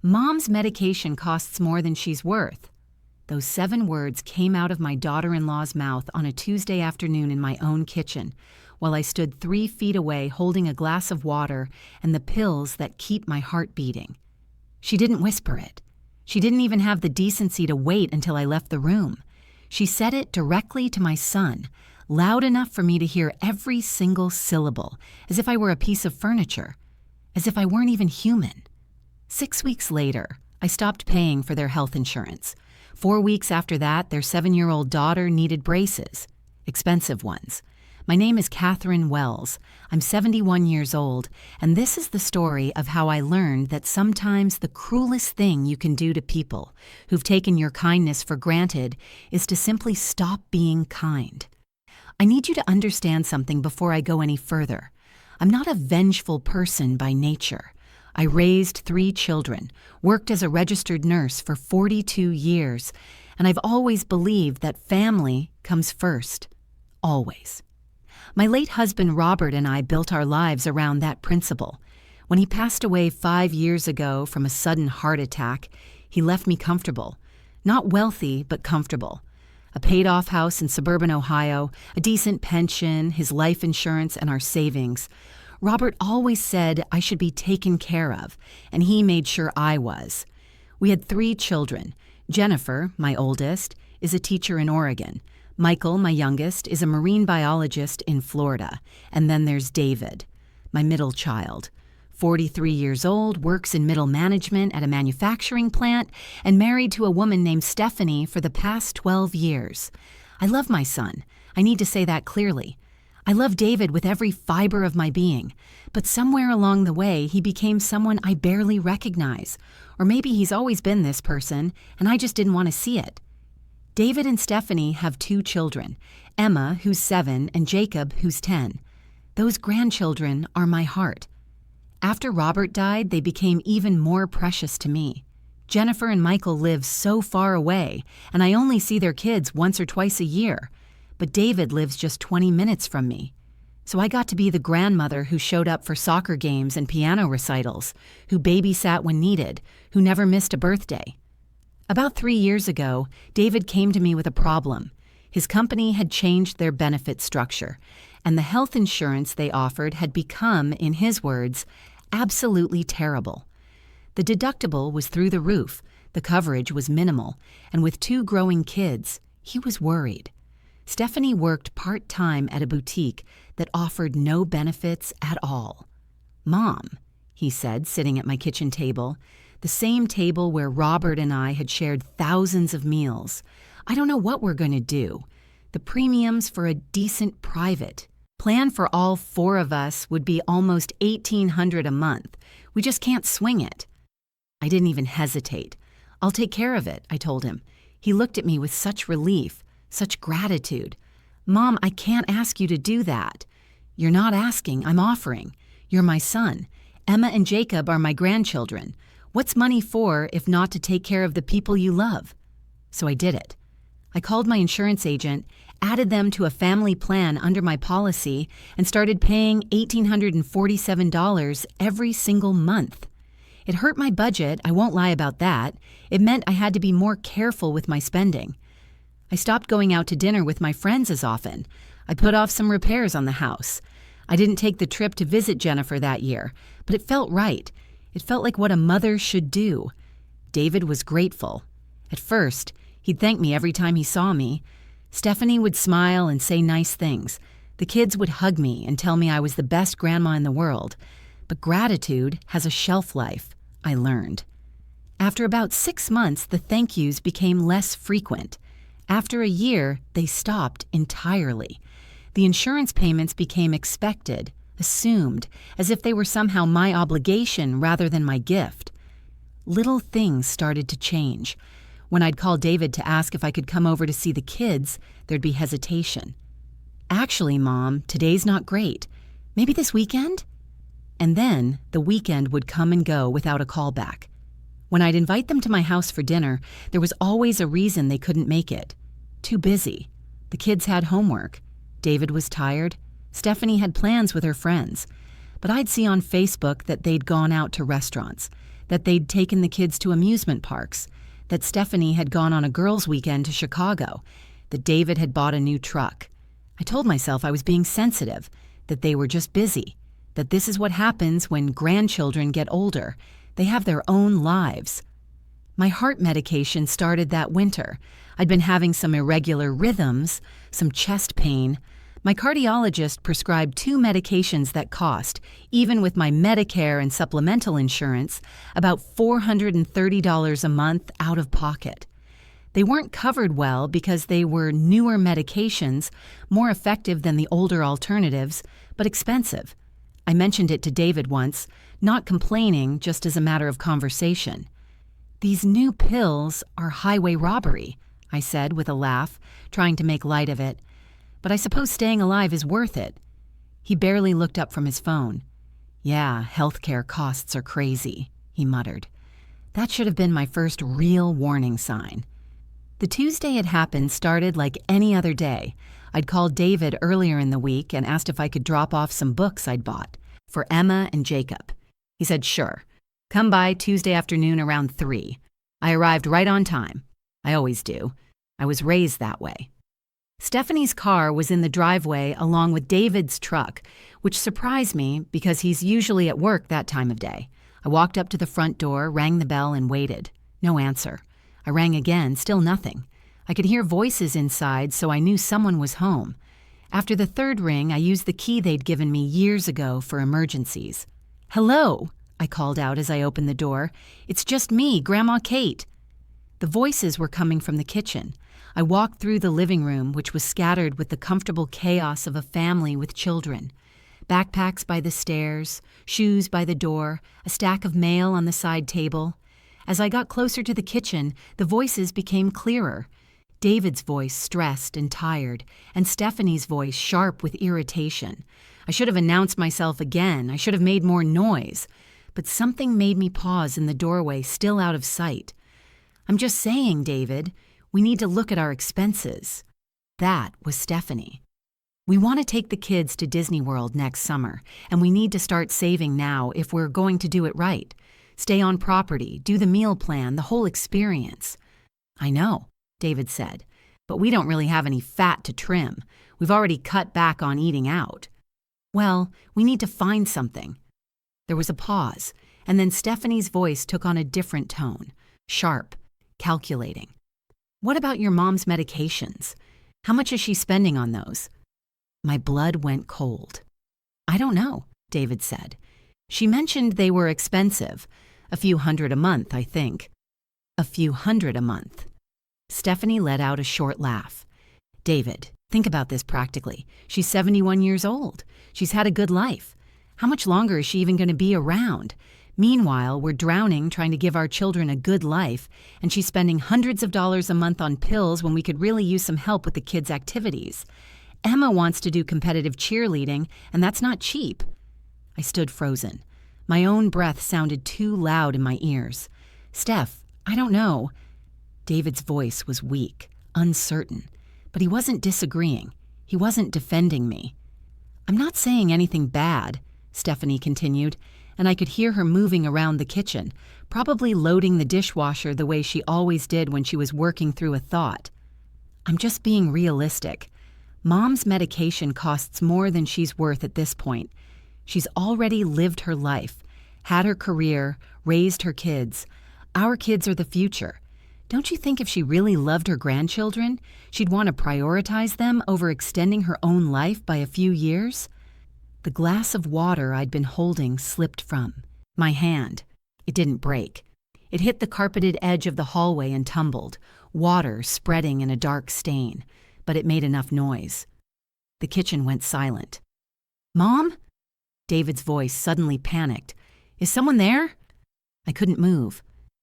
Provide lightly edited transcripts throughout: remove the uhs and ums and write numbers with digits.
"Mom's medication costs more than she's worth." Those 7 words came out of my daughter-in-law's mouth on a Tuesday afternoon in my own kitchen, while I stood 3 feet away holding a glass of water and the pills that keep my heart beating. She didn't whisper it. She didn't even have the decency to wait until I left the room. She said it directly to my son, loud enough for me to hear every single syllable, as if I were a piece of furniture, as if I weren't even human. 6 weeks later, I stopped paying for their health insurance. 4 weeks after that, their 7-year-old daughter needed braces, expensive ones. My name is Katherine Wells. I'm 71 years old, and this is the story of how I learned that sometimes the cruelest thing you can do to people who've taken your kindness for granted is to simply stop being kind. I need you to understand something before I go any further. I'm not a vengeful person by nature. I raised 3 children, worked as a registered nurse for 42 years, and I've always believed that family comes first. Always. My late husband Robert and I built our lives around that principle. When he passed away 5 years ago from a sudden heart attack, he left me comfortable. Not wealthy, but comfortable. A paid-off house in suburban Ohio, a decent pension, his life insurance, and our savings. Robert always said I should be taken care of, and he made sure I was. We had 3 children. Jennifer, my oldest, is a teacher in Oregon. Michael, my youngest, is a marine biologist in Florida. And then there's David, my middle child. 43 years old, works in middle management at a manufacturing plant, and married to a woman named Stephanie for the past 12 years. I love my son. I need to say that clearly. I love David with every fiber of my being, but somewhere along the way he became someone I barely recognize. Or maybe he's always been this person, and I just didn't want to see it. David and Stephanie have 2 children, Emma, who's 7, and Jacob, who's 10. Those grandchildren are my heart. After Robert died, they became even more precious to me. Jennifer and Michael live so far away, and I only see their kids once or twice a year. But David lives just 20 minutes from me. So I got to be the grandmother who showed up for soccer games and piano recitals, who babysat when needed, who never missed a birthday. About 3 years ago, David came to me with a problem. His company had changed their benefit structure, and the health insurance they offered had become, in his words, absolutely terrible. The deductible was through the roof, the coverage was minimal, and with 2 growing kids, he was worried. Stephanie worked part-time at a boutique that offered no benefits at all. "Mom," he said, sitting at my kitchen table, the same table where Robert and I had shared thousands of meals. "I don't know what we're going to do. The premiums for a decent private plan for all 4 of us would be almost $1,800 a month. We just can't swing it." I didn't even hesitate. "I'll take care of it," I told him. He looked at me with such relief, such gratitude. "Mom, I can't ask you to do that." "You're not asking, I'm offering. You're my son. Emma and Jacob are my grandchildren. What's money for if not to take care of the people you love?" So I did it. I called my insurance agent, added them to a family plan under my policy, and started paying $1,847 every single month. It hurt my budget, I won't lie about that. It meant I had to be more careful with my spending. I stopped going out to dinner with my friends as often. I put off some repairs on the house. I didn't take the trip to visit Jennifer that year, but it felt right. It felt like what a mother should do. David was grateful. At first, he'd thank me every time he saw me. Stephanie would smile and say nice things. The kids would hug me and tell me I was the best grandma in the world. But gratitude has a shelf life, I learned. After about 6 months, the thank yous became less frequent. After a year, they stopped entirely. The insurance payments became expected, assumed, as if they were somehow my obligation rather than my gift. Little things started to change. When I'd call David to ask if I could come over to see the kids, there'd be hesitation. "Actually, Mom, today's not great. Maybe this weekend?" And then the weekend would come and go without a call back. When I'd invite them to my house for dinner, there was always a reason they couldn't make it. Too busy. The kids had homework. David was tired. Stephanie had plans with her friends. But I'd see on Facebook that they'd gone out to restaurants. that they'd taken the kids to amusement parks, that Stephanie had gone on a girls' weekend to Chicago, that David had bought a new truck. I told myself I was being sensitive, that they were just busy, that this is what happens when grandchildren get older. They have their own lives. My heart medication started that winter. I'd been having some irregular rhythms, some chest pain. My cardiologist prescribed 2 medications that cost, even with my Medicare and supplemental insurance, about $430 a month out of pocket. They weren't covered well because they were newer medications, more effective than the older alternatives, but expensive. I mentioned it to David once, not complaining, just as a matter of conversation. "These new pills are highway robbery," I said with a laugh, trying to make light of it. "But I suppose staying alive is worth it." He barely looked up from his phone. "Yeah, healthcare costs are crazy," he muttered. That should have been my first real warning sign. The Tuesday it happened started like any other day. I'd called David earlier in the week and asked if I could drop off some books I'd bought for Emma and Jacob. He said, "Sure. Come by Tuesday afternoon around 3. I arrived right on time. I always do. I was raised that way. Stephanie's car was in the driveway along with David's truck, which surprised me because he's usually at work that time of day. I walked up to the front door, rang the bell, and waited. No answer. I rang again, still nothing. I could hear voices inside, so I knew someone was home. After the third ring, I used the key they'd given me years ago for emergencies. "Hello," I called out as I opened the door. "It's just me, Grandma Kate." The voices were coming from the kitchen. I walked through the living room, which was scattered with the comfortable chaos of a family with children. Backpacks by the stairs, shoes by the door, a stack of mail on the side table. As I got closer to the kitchen, the voices became clearer. David's voice stressed and tired, and Stephanie's voice sharp with irritation. I should have announced myself again. I should have made more noise. But something made me pause in the doorway, still out of sight. "I'm just saying, David, we need to look at our expenses." That was Stephanie. "We want to take the kids to Disney World next summer, and we need to start saving now if we're going to do it right. Stay on property, do the meal plan, the whole experience." "I know," David said, "but we don't really have any fat to trim. We've already cut back on eating out." "Well, we need to find something." There was a pause, and then Stephanie's voice took on a different tone, sharp, calculating. "What about your mom's medications? How much is she spending on those?" My blood went cold. "I don't know," David said. "She mentioned they were expensive. A few $100 a month, I think." "A few $100 a month." Stephanie let out a short laugh. "David, think about this practically. She's 71 years old. She's had a good life. How much longer is she even going to be around? Meanwhile, we're drowning trying to give our children a good life, and she's spending hundreds of dollars a month on pills when we could really use some help with the kids' activities. Emma wants to do competitive cheerleading, and that's not cheap." I stood frozen. My own breath sounded too loud in my ears. "Steph, I don't know." David's voice was weak, uncertain, but he wasn't disagreeing. He wasn't defending me. "I'm not saying anything bad," Stephanie continued, and I could hear her moving around the kitchen, probably loading the dishwasher the way she always did when she was working through a thought. "I'm just being realistic. Mom's medication costs more than she's worth at this point. She's already lived her life, had her career, raised her kids. Our kids are the future. Don't you think if she really loved her grandchildren, she'd want to prioritize them over extending her own life by a few years?" The glass of water I'd been holding slipped from my hand. It didn't break. It hit the carpeted edge of the hallway and tumbled, water spreading in a dark stain, but it made enough noise. The kitchen went silent. "Mom?" David's voice suddenly panicked. "Is someone there?" I couldn't move.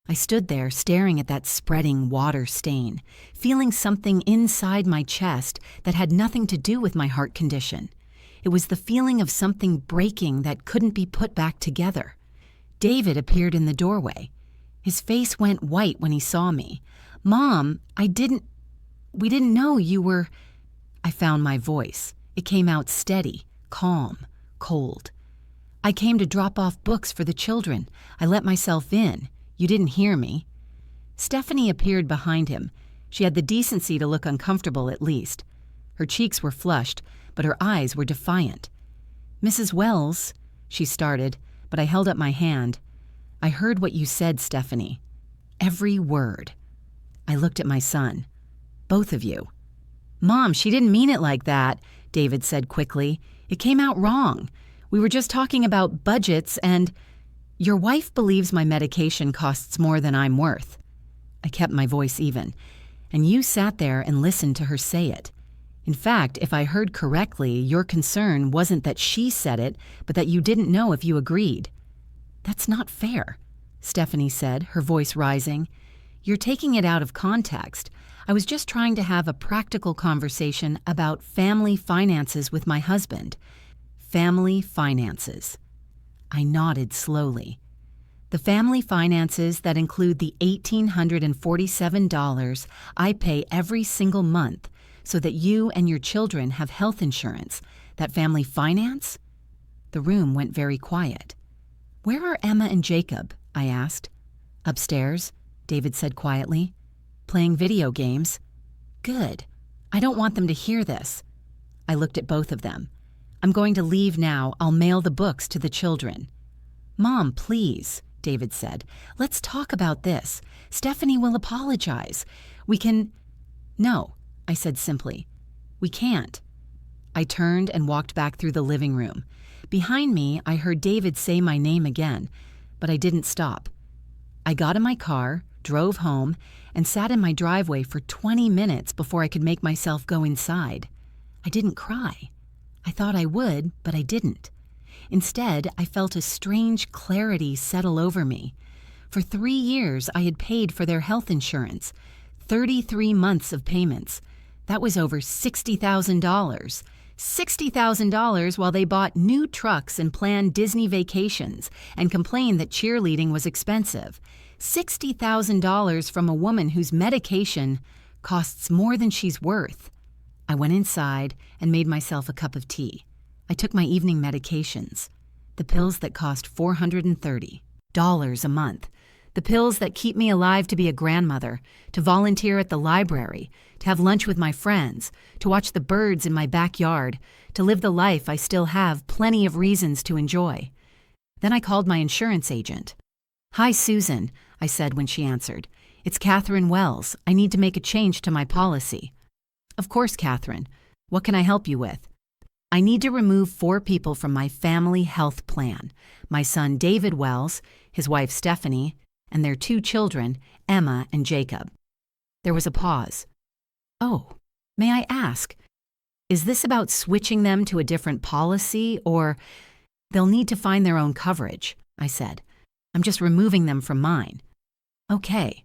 I stood there staring at that spreading water stain, feeling something inside my chest that had nothing to do with my heart condition. It was the feeling of something breaking that couldn't be put back together. David appeared in the doorway. His face went white when he saw me. "Mom, we didn't know you were..." I found my voice. It came out steady, calm, cold. I came to drop off books for the children. I let myself in. You didn't hear me." Stephanie appeared behind him. She had the decency to look uncomfortable at least. Her cheeks were flushed, but her eyes were defiant. "Mrs. Wells," she started, but I held up my hand. "I heard what you said, Stephanie. Every word." I looked at my son. "Both of you." "Mom, she didn't mean it like that," David said quickly. "It came out wrong. We were just talking about budgets and—" "Your wife believes my medication costs more than I'm worth." I kept my voice even. "And you sat there and listened to her say it. In fact, if I heard correctly, your concern wasn't that she said it, but that you didn't know if you agreed." "That's not fair," Stephanie said, her voice rising. "You're taking it out of context. I was just trying to have a practical conversation about family finances with my husband." Family finances. I nodded slowly. "The family finances that include the $1,847 I pay every single month so that you and your children have health insurance, that family finance?" The room went very quiet. "Where are Emma and Jacob?" I asked. "Upstairs," David said quietly. "Playing video games." "Good. I don't want them to hear this." I looked at both of them. "I'm going to leave now. I'll mail the books to the children." "Mom, please," David said. "Let's talk about this. Stephanie will apologize. We can—" "No," I said simply. "We can't." I turned and walked back through the living room. Behind me, I heard David say my name again, but I didn't stop. I got in my car, drove home, and sat in my driveway for 20 minutes before I could make myself go inside. I didn't cry. I thought I would, but I didn't. Instead, I felt a strange clarity settle over me. For 3 years, I had paid for their health insurance. 33 months of payments. That was over $60,000. $60,000 while they bought new trucks and planned Disney vacations and complained that cheerleading was expensive. $60,000 from a woman whose medication costs more than she's worth. I went inside and made myself a cup of tea. I took my evening medications. The pills that cost $430 a month. The pills that keep me alive to be a grandmother, to volunteer at the library, to have lunch with my friends, to watch the birds in my backyard, to live the life I still have plenty of reasons to enjoy. Then I called my insurance agent. "Hi, Susan," I said when she answered. "It's Katherine Wells. I need to make a change to my policy." "Of course, Katherine. What can I help you with?" "I need to remove 4 people from my family health plan. My son David Wells, his wife Stephanie, and their 2 children, Emma and Jacob." There was a pause. "Oh, may I ask, is this about switching them to a different policy, or—" "They'll need to find their own coverage," I said. "I'm just removing them from mine." "Okay."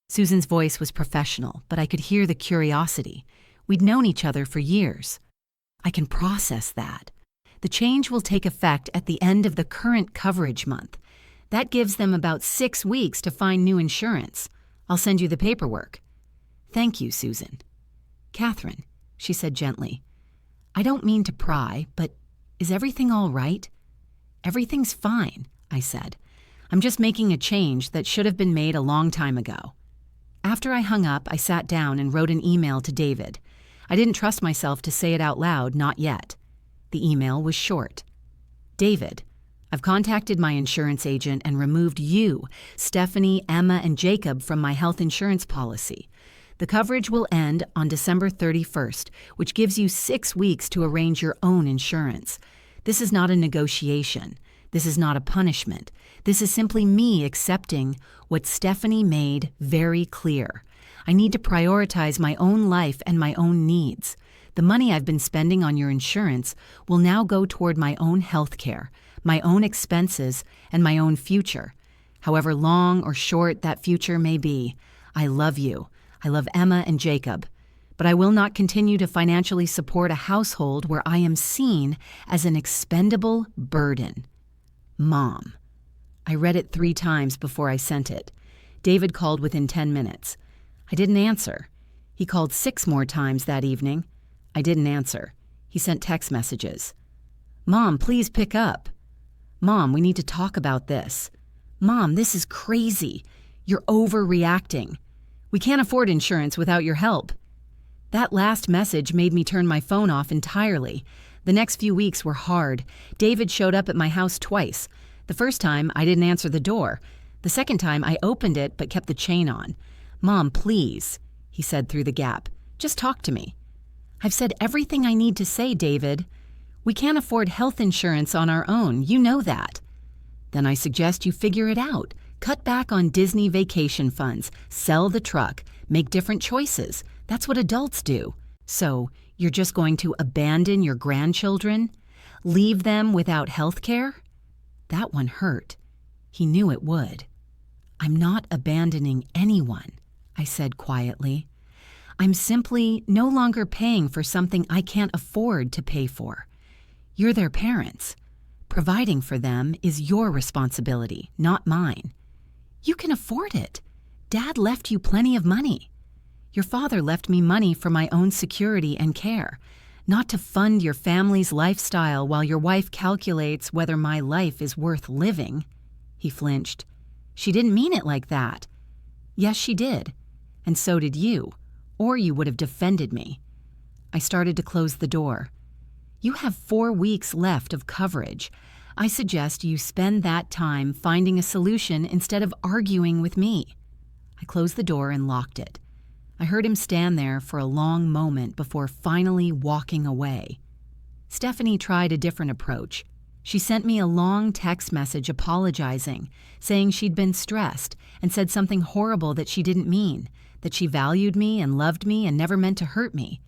Susan's voice was professional, but I could hear the curiosity. We'd known each other for years. "I can process that. The change will take effect at the end of the current coverage month. That gives them about 6 weeks to find new insurance. I'll send you the paperwork." "Thank you, Susan." "Katherine," she said gently, "I don't mean to pry, but is everything all right?" "Everything's fine," I said. "I'm just making a change that should have been made a long time ago." After I hung up, I sat down and wrote an email to David. I didn't trust myself to say it out loud, not yet. The email was short. "David, I've contacted my insurance agent and removed you, Stephanie, Emma, and Jacob from my health insurance policy. The coverage will end on December 31st, which gives you 6 weeks to arrange your own insurance. This is not a negotiation. This is not a punishment. This is simply me accepting what Stephanie made very clear. I need to prioritize my own life and my own needs. The money I've been spending on your insurance will now go toward my own health care, my own expenses, and my own future. However long or short that future may be, I love you. I love Emma and Jacob. But I will not continue to financially support a household where I am seen as an expendable burden. Mom." I read it 3 times before I sent it. David called within 10 minutes. I didn't answer. He called 6 more times that evening. I didn't answer. He sent text messages. "Mom, please pick up." "Mom, we need to talk about this. Mom, this is crazy. You're overreacting. We can't afford insurance without your help." That last message made me turn my phone off entirely. The next few weeks were hard. David showed up at my house twice. The first time, I didn't answer the door. The second time, I opened it but kept the chain on. "Mom, please," he said through the gap. "Just talk to me." "I've said everything I need to say, David. We can't afford health insurance on our own. You know that." "Then I suggest you figure it out. Cut back on Disney vacation funds. Sell the truck. Make different choices. That's what adults do. So, you're just going to abandon your grandchildren? Leave them without health care?" That one hurt. He knew it would. "I'm not abandoning anyone," I said quietly. "I'm simply no longer paying for something I can't afford to pay for. You're their parents. Providing for them is your responsibility, not mine. You can afford it. Dad left you plenty of money. Your father left me money for my own security and care, not to fund your family's lifestyle while your wife calculates whether my life is worth living." He flinched. "She didn't mean it like that." "Yes, she did. And so did you, or you would have defended me." I started to close the door. "You have 4 weeks left of coverage. I suggest you spend that time finding a solution instead of arguing with me." I closed the door and locked it. I heard him stand there for a long moment before finally walking away. Stephanie tried a different approach. She sent me a long text message apologizing, saying she'd been stressed and said something horrible that she didn't mean, that she valued me and loved me and never meant to hurt me.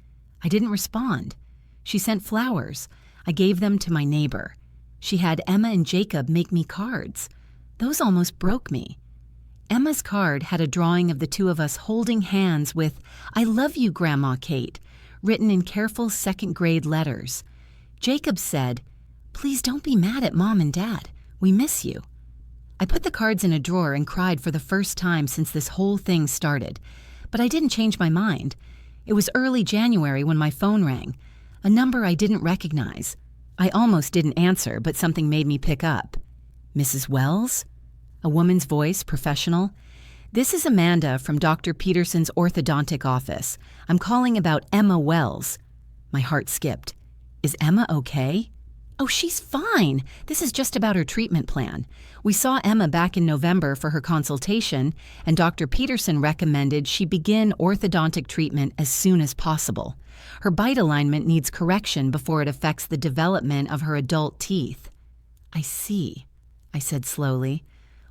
I didn't respond. She sent flowers. I gave them to my neighbor. She had Emma and Jacob make me cards. Those almost broke me. Emma's card had a drawing of the two of us holding hands with, "I love you, Grandma Kate," written in careful second-grade letters. Jacob said, "Please don't be mad at Mom and Dad. We miss you." I put the cards in a drawer and cried for the first time since this whole thing started. But I didn't change my mind. It was early January when my phone rang, a number I didn't recognize. I almost didn't answer, but something made me pick up. "Mrs. Wells?" A woman's voice, professional. "This is Amanda from Dr. Peterson's orthodontic office. I'm calling about Emma Wells." My heart skipped. "Is Emma okay?" "Oh, she's fine. This is just about her treatment plan. We saw Emma back in November for her consultation, and Dr. Peterson recommended she begin orthodontic treatment as soon as possible. Her bite alignment needs correction before it affects the development of her adult teeth." "I see," I said slowly.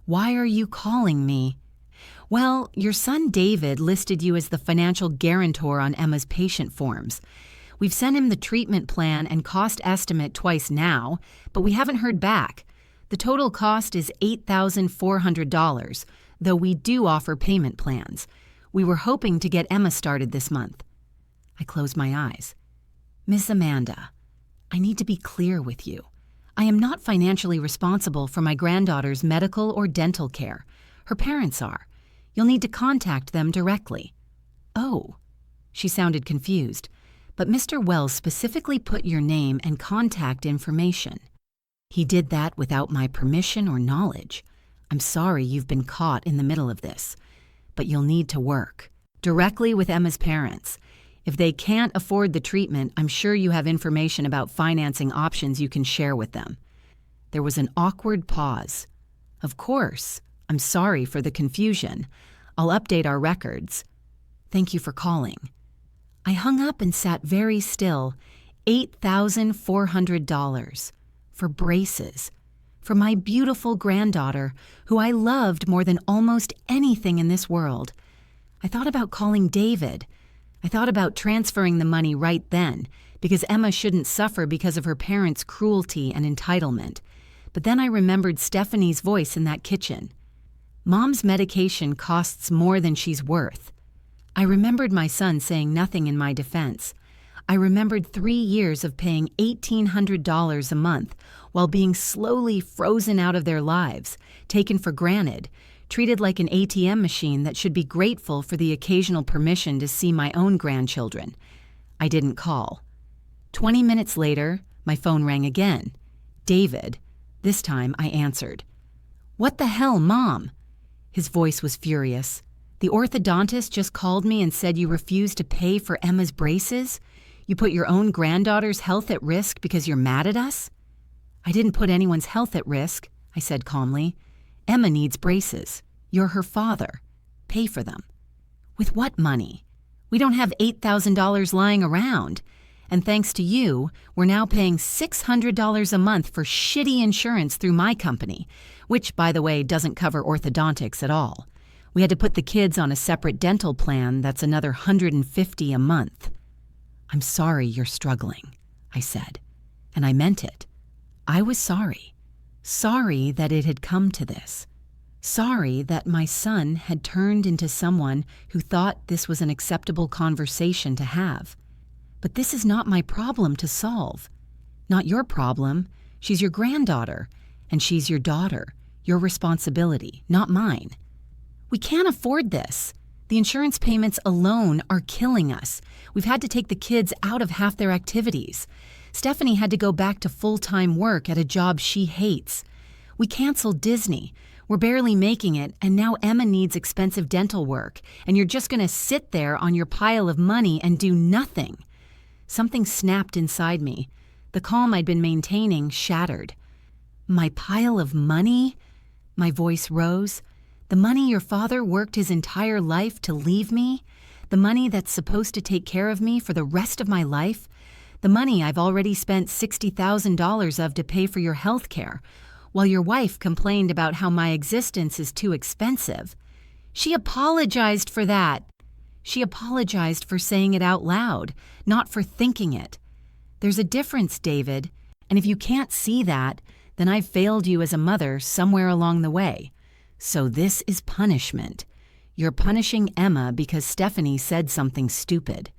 "Why are you calling me?" "Well, your son David listed you as the financial guarantor on Emma's patient forms. We've sent him the treatment plan and cost estimate twice now, but we haven't heard back. The total cost is $8,400, though we do offer payment plans. We were hoping to get Emma started this month." I closed my eyes. "Miss Amanda, I need to be clear with you. I am not financially responsible for my granddaughter's medical or dental care. Her parents are. You'll need to contact them directly." "Oh." She sounded confused. "But Mr. Wells specifically put your name and contact information. He did that without my permission or knowledge. I'm sorry you've been caught in the middle of this. But you'll need to work directly with Emma's parents. If they can't afford the treatment, I'm sure you have information about financing options you can share with them." There was an awkward pause. "Of course. I'm sorry for the confusion. I'll update our records. Thank you for calling." I hung up and sat very still. $8,400 for braces, for my beautiful granddaughter, who I loved more than almost anything in this world. I thought about calling David. I thought about transferring the money right then, because Emma shouldn't suffer because of her parents' cruelty and entitlement. But then I remembered Stephanie's voice in that kitchen. "Mom's medication costs more than she's worth." I remembered my son saying nothing in my defense. I remembered 3 years of paying $1,800 a month while being slowly frozen out of their lives, taken for granted, treated like an ATM machine that should be grateful for the occasional permission to see my own grandchildren. I didn't call. 20 minutes later, my phone rang again. David, This time I answered. "What the hell, Mom?" His voice was furious. "The orthodontist just called me and said you refused to pay for Emma's braces? You put your own granddaughter's health at risk because you're mad at us?" "I didn't put anyone's health at risk," I said calmly. "Emma needs braces. You're her father. Pay for them." "With what money? We don't have $8,000 lying around. And thanks to you, we're now paying $600 a month for shitty insurance through my company, which, by the way, doesn't cover orthodontics at all. We had to put the kids on a separate dental plan that's another $150 a month." "I'm sorry you're struggling," I said, and I meant it. I was sorry. Sorry that it had come to this. Sorry that my son had turned into someone who thought this was an acceptable conversation to have. But this is not my problem to solve. Not your problem. She's your granddaughter, and she's your daughter. Your responsibility, not mine. We can't afford this. The insurance payments alone are killing us. We've had to take the kids out of half their activities. Stephanie had to go back to full-time work at a job she hates. We canceled Disney. We're barely making it, and now Emma needs expensive dental work, and you're just going to sit there on your pile of money and do nothing. Something snapped inside me. The calm I'd been maintaining shattered. "My pile of money?" My voice rose. "The money your father worked his entire life to leave me? The money that's supposed to take care of me for the rest of my life? The money I've already spent $60,000 of to pay for your health care, while your wife complained about how my existence is too expensive. She apologized for that. She apologized for saying it out loud, not for thinking it. There's a difference, David, and if you can't see that, then I've failed you as a mother somewhere along the way. So this is punishment. You're punishing Emma because Stephanie said something stupid.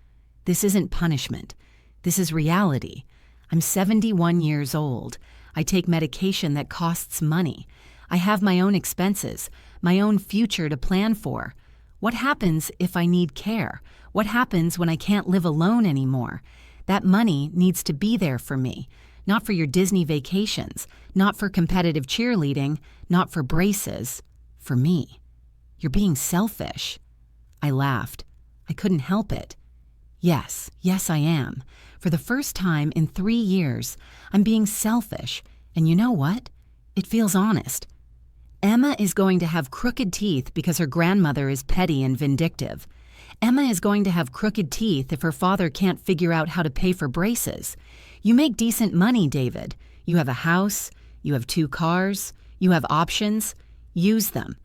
This isn't punishment. This is reality. I'm 71 years old. I take medication that costs money. I have my own expenses, my own future to plan for. What happens if I need care? What happens when I can't live alone anymore? That money needs to be there for me, not for your Disney vacations, not for competitive cheerleading, not for braces, for me. You're being selfish." I laughed. I couldn't help it. Yes, I am. For the first time in 3 years, I'm being selfish, and you know what? It feels honest. Emma is going to have crooked teeth because her grandmother is petty and vindictive. Emma is going to have crooked teeth if her father can't figure out how to pay for braces. You make decent money, David. You have a house. You have 2 cars. You have options. Use them.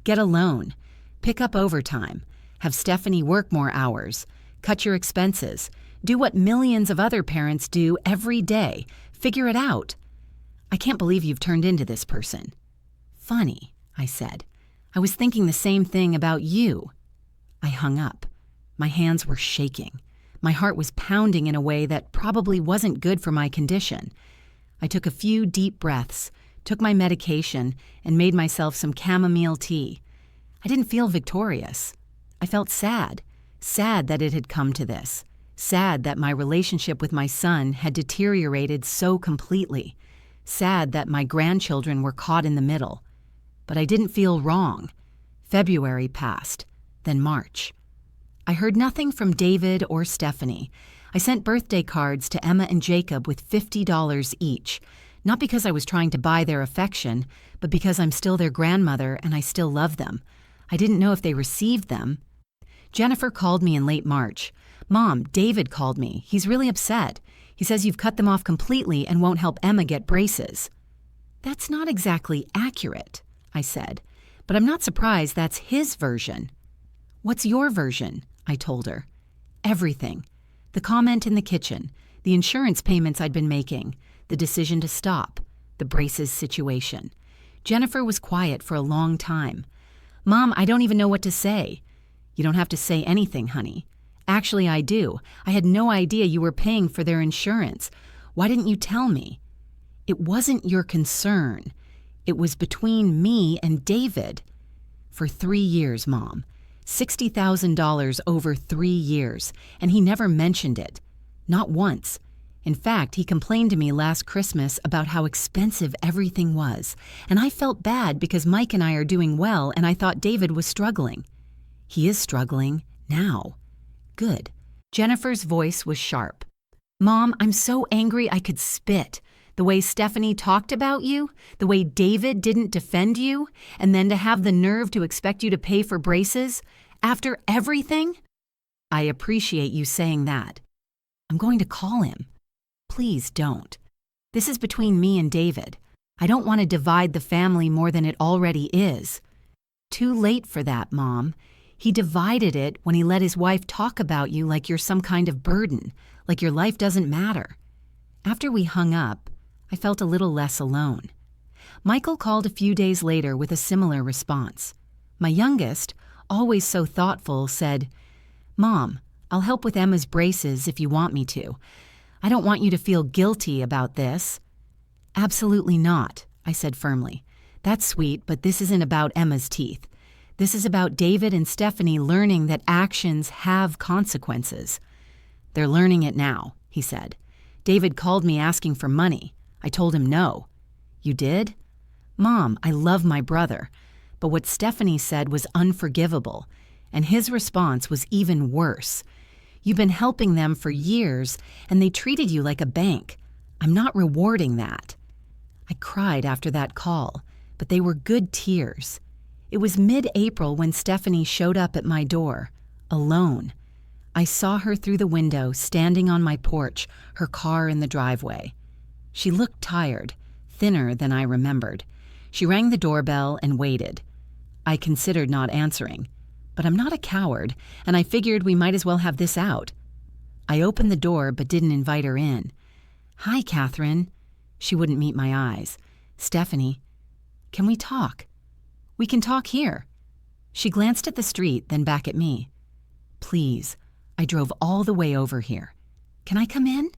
Get a loan. Pick up overtime. Have Stephanie work more hours. Cut your expenses. Do what millions of other parents do every day. Figure it out. I can't believe you've turned into this person. Funny, I said. I was thinking the same thing about you. I hung up. My hands were shaking. My heart was pounding in a way that probably wasn't good for my condition. I took a few deep breaths, took my medication, and made myself some chamomile tea. I didn't feel victorious. I felt sad. Sad that it had come to this. Sad that my relationship with my son had deteriorated so completely. Sad that my grandchildren were caught in the middle. But I didn't feel wrong. February passed, then March. I heard nothing from David or Stephanie. I sent birthday cards to Emma and Jacob with $50 each, not because I was trying to buy their affection, but because I'm still their grandmother and I still love them. I didn't know if they received them. Jennifer called me in late March. "Mom, David called me. He's really upset. He says you've cut them off completely and won't help Emma get braces." "That's not exactly accurate," I said, "but I'm not surprised that's his version." "What's your version?" I told her. Everything. The comment in the kitchen, the insurance payments I'd been making, the decision to stop, the braces situation. Jennifer was quiet for a long time. "Mom, I don't even know what to say." "You don't have to say anything, honey." "Actually, I do. I had no idea you were paying for their insurance. Why didn't you tell me?" "It wasn't your concern. It was between me and David." "For 3 years, Mom. $60,000 over 3 years, and he never mentioned it. Not once. In fact, he complained to me last Christmas about how expensive everything was, and I felt bad because Mike and I are doing well and I thought David was struggling. He is struggling now. Good. Jennifer's voice was sharp. Mom, I'm so angry I could spit. The way Stephanie talked about you, the way David didn't defend you, and then to have the nerve to expect you to pay for braces, after everything? I appreciate you saying that. I'm going to call him. Please don't. This is between me and David. I don't want to divide the family more than it already is. Too late for that, Mom. He divided it when he let his wife talk about you like you're some kind of burden, like your life doesn't matter. After we hung up, I felt a little less alone. Michael called a few days later with a similar response. My youngest, always so thoughtful, said, Mom, I'll help with Emma's braces if you want me to. I don't want you to feel guilty about this. Absolutely not, I said firmly. That's sweet, but this isn't about Emma's teeth. This is about David and Stephanie learning that actions have consequences. They're learning it now, he said. David called me asking for money. I told him no. You did? Mom, I love my brother. But what Stephanie said was unforgivable, and his response was even worse. You've been helping them for years, and they treated you like a bank. I'm not rewarding that. I cried after that call, but they were good tears. It was mid-April when Stephanie showed up at my door, alone. I saw her through the window, standing on my porch, her car in the driveway. She looked tired, thinner than I remembered. She rang the doorbell and waited. I considered not answering, but I'm not a coward, and I figured we might as well have this out. I opened the door but didn't invite her in. Hi, Katherine. She wouldn't meet my eyes. Stephanie, can we talk? We can talk here. She glanced at the street, then back at me. Please, I drove all the way over here. Can I come in?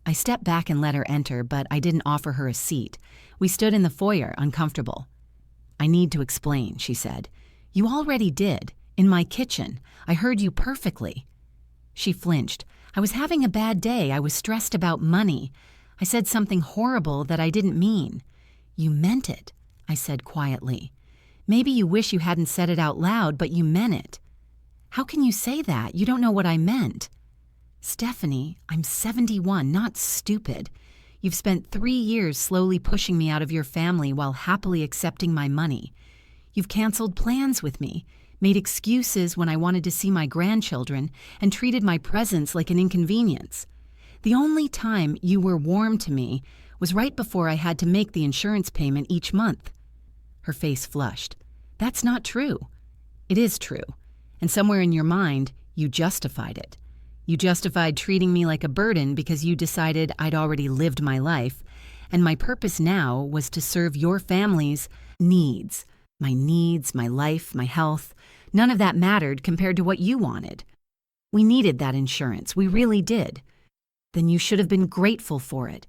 I stepped back and let her enter, but I didn't offer her a seat. We stood in the foyer, uncomfortable. I need to explain, she said. You already did. In my kitchen. I heard you perfectly. She flinched. I was having a bad day. I was stressed about money. I said something horrible that I didn't mean. You meant it, I said quietly. Maybe you wish you hadn't said it out loud, but you meant it. How can you say that? You don't know what I meant. Stephanie, I'm 71, not stupid. You've spent 3 years slowly pushing me out of your family while happily accepting my money. You've canceled plans with me, made excuses when I wanted to see my grandchildren, and treated my presence like an inconvenience. The only time you were warm to me was right before I had to make the insurance payment each month. Her face flushed. That's not true. It is true. And somewhere in your mind, you justified it. You justified treating me like a burden because you decided I'd already lived my life, and my purpose now was to serve your family's needs. My needs, my life, my health. None of that mattered compared to what you wanted. We needed that insurance. We really did. Then you should have been grateful for it.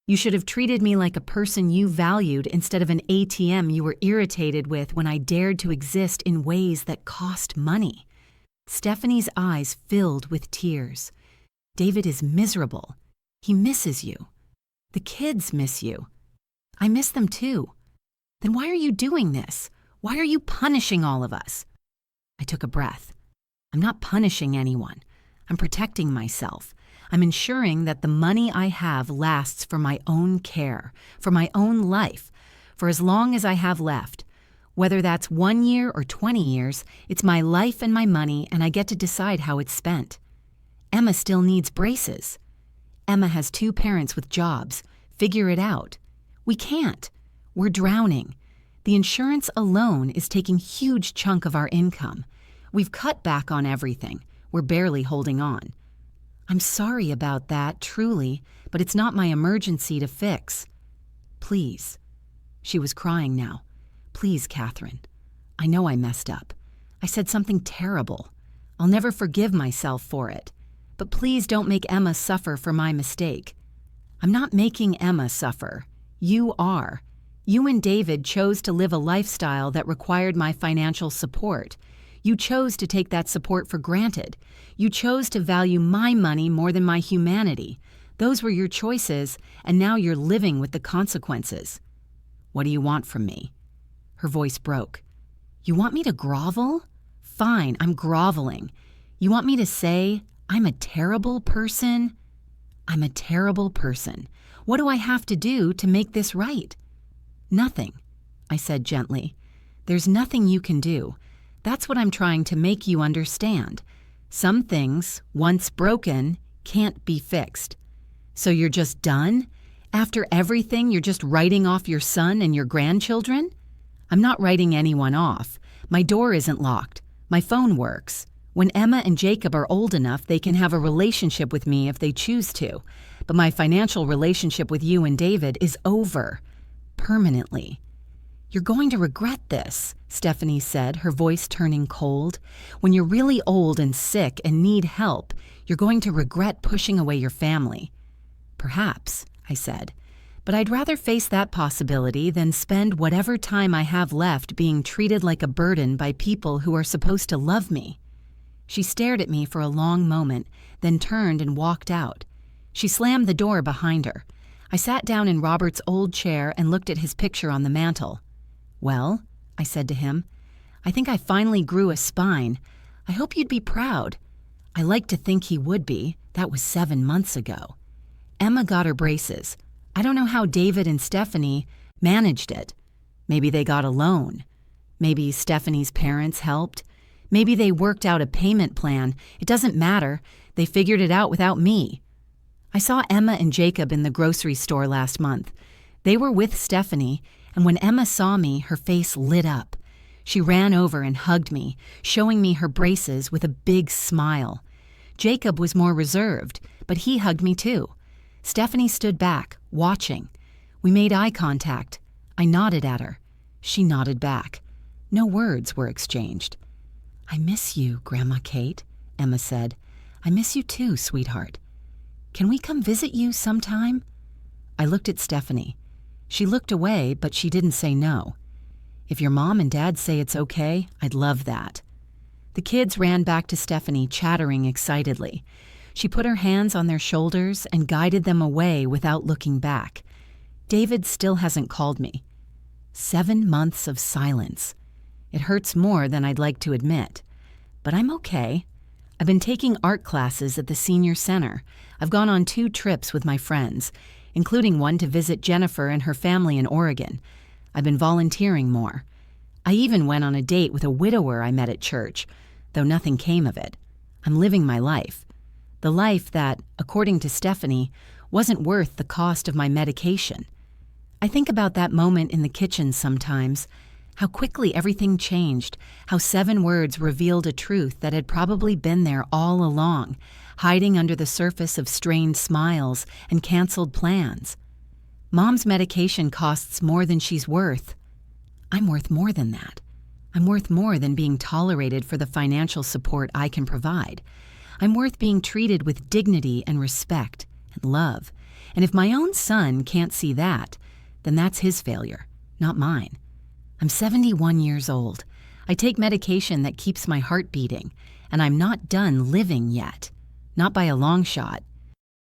You should have treated me like a person you valued instead of an ATM you were irritated with when I dared to exist in ways that cost money. Stephanie's eyes filled with tears. David is miserable. He misses you. The kids miss you. I miss them too. Then why are you doing this? Why are you punishing all of us? I took a breath. I'm not punishing anyone. I'm protecting myself. I'm ensuring that the money I have lasts for my own care, for my own life, for as long as I have left. Whether that's 1 year or 20 years, it's my life and my money, and I get to decide how it's spent. Emma still needs braces. Emma has 2 parents with jobs. Figure it out. We can't. We're drowning. The insurance alone is taking huge chunk of our income. We've cut back on everything. We're barely holding on. I'm sorry about that, truly, but it's not my emergency to fix. Please. She was crying now. Please, Katherine. I know I messed up. I said something terrible. I'll never forgive myself for it. But please don't make Emma suffer for my mistake. I'm not making Emma suffer. You are. You and David chose to live a lifestyle that required my financial support. You chose to take that support for granted. You chose to value my money more than my humanity. Those were your choices, and now you're living with the consequences. What do you want from me?" Her voice broke. "You want me to grovel? Fine, I'm groveling. You want me to say, I'm a terrible person? I'm a terrible person. What do I have to do to make this right?" "Nothing," I said gently. "There's nothing you can do. That's what I'm trying to make you understand. Some things, once broken, can't be fixed. So you're just done? After everything, you're just writing off your son and your grandchildren?" "I'm not writing anyone off. My door isn't locked. My phone works. When Emma and Jacob are old enough, they can have a relationship with me if they choose to. But my financial relationship with you and David is over. Permanently." "You're going to regret this," Stephanie said, her voice turning cold. "When you're really old and sick and need help, you're going to regret pushing away your family." "Perhaps," I said, "but I'd rather face that possibility than spend whatever time I have left being treated like a burden by people who are supposed to love me." She stared at me for a long moment, then turned and walked out. She slammed the door behind her. I sat down in Robert's old chair and looked at his picture on the mantel. "Well," I said to him, "I think I finally grew a spine. I hope you'd be proud." I like to think he would be. That was 7 months ago. Emma got her braces. I don't know how David and Stephanie managed it. Maybe they got a loan. Maybe Stephanie's parents helped. Maybe they worked out a payment plan. It doesn't matter. They figured it out without me. I saw Emma and Jacob in the grocery store last month. They were with Stephanie, and when Emma saw me, her face lit up. She ran over and hugged me, showing me her braces with a big smile. Jacob was more reserved, but he hugged me too. Stephanie stood back, watching. We made eye contact. I nodded at her. She nodded back. No words were exchanged. "I miss you, Grandma Kate," Emma said. "I miss you too, sweetheart. Can we come visit you sometime?" I looked at Stephanie. She looked away, but she didn't say no. "If your mom and dad say it's okay, I'd love that." The kids ran back to Stephanie, chattering excitedly. She put her hands on their shoulders and guided them away without looking back. David still hasn't called me. 7 months of silence. It hurts more than I'd like to admit. But I'm okay. I've been taking art classes at the senior center. I've gone on 2 trips with my friends, including one to visit Jennifer and her family in Oregon. I've been volunteering more. I even went on a date with a widower I met at church, though nothing came of it. I'm living my life. The life that, according to Stephanie, wasn't worth the cost of my medication. I think about that moment in the kitchen sometimes, how quickly everything changed, how 7 words revealed a truth that had probably been there all along, hiding under the surface of strained smiles and canceled plans. Mom's medication costs more than she's worth. I'm worth more than that. I'm worth more than being tolerated for the financial support I can provide. I'm worth being treated with dignity and respect and love. And if my own son can't see that, then that's his failure, not mine. I'm 71 years old. I take medication that keeps my heart beating, and I'm not done living yet. Not by a long shot.